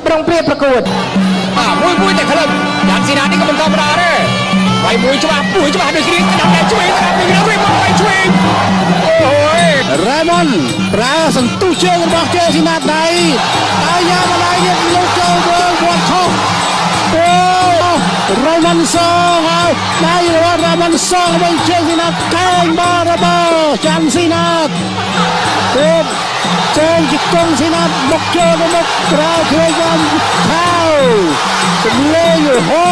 ប្រុងព្រៀបប្រកួតមួយតែក្លឹបយ៉ាងស៊ីណានេះក៏មិនធម្មតាដែរវាយមួយច្បាស់ដូចគ្នាតាមតែជួយតាមពីនោះវិញមកវាយជួយអូយរ៉េម៉ុនប្រើសន្ទុះជើងរបស់ជេស៊ីណាដៃហើយយ៉ាងម្ដាយនេះលោកចូលមើលវត្តខុសអូរ៉េម៉ុនសងហើយដៃរបស់រ៉េម៉ុនសងវិញជេស៊ីណាកែងមករបស់ចាន់ស៊ីណាអូចេញជាកុងស៊ីណាបុកចូលទៅមុខក្រៅឃើញបានខោជំលេងហូ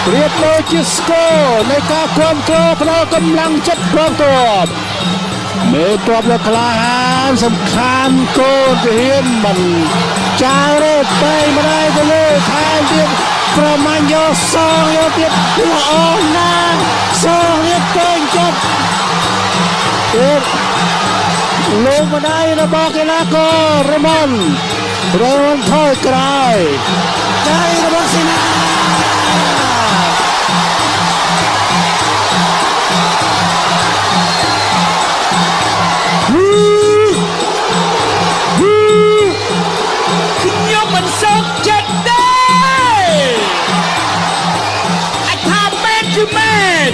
ប្រៀបដូចជាស្គរនៃការគ្រប់គ្រងផ្នែកកម្លាំងចិត្តគ្រប់គ្រងមេតបលើក្លាហានសំខាន់កូនទាហានមិនចាយរេតែម្ដាយទៅលើថែមទៀតប្រមាញ់យកសងយកទៀតល្អណាស់សងទៀតពេញចប់ទៀតលោកម្ដាយរបស់កីឡាកររ៉េម៉ុនថយក្រោយដៃរបស់ស៊ីណាខ្ញុំមិនសូវចិត្តទេអាចថាមែនគឺមែន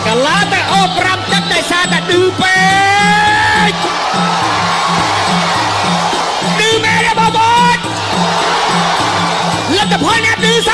កលាតែអូ5ទឹកតែសារតែឌឺពេកឌឺមែនទេបងប្អូនលទ្ធផលអ្នកឌឺសា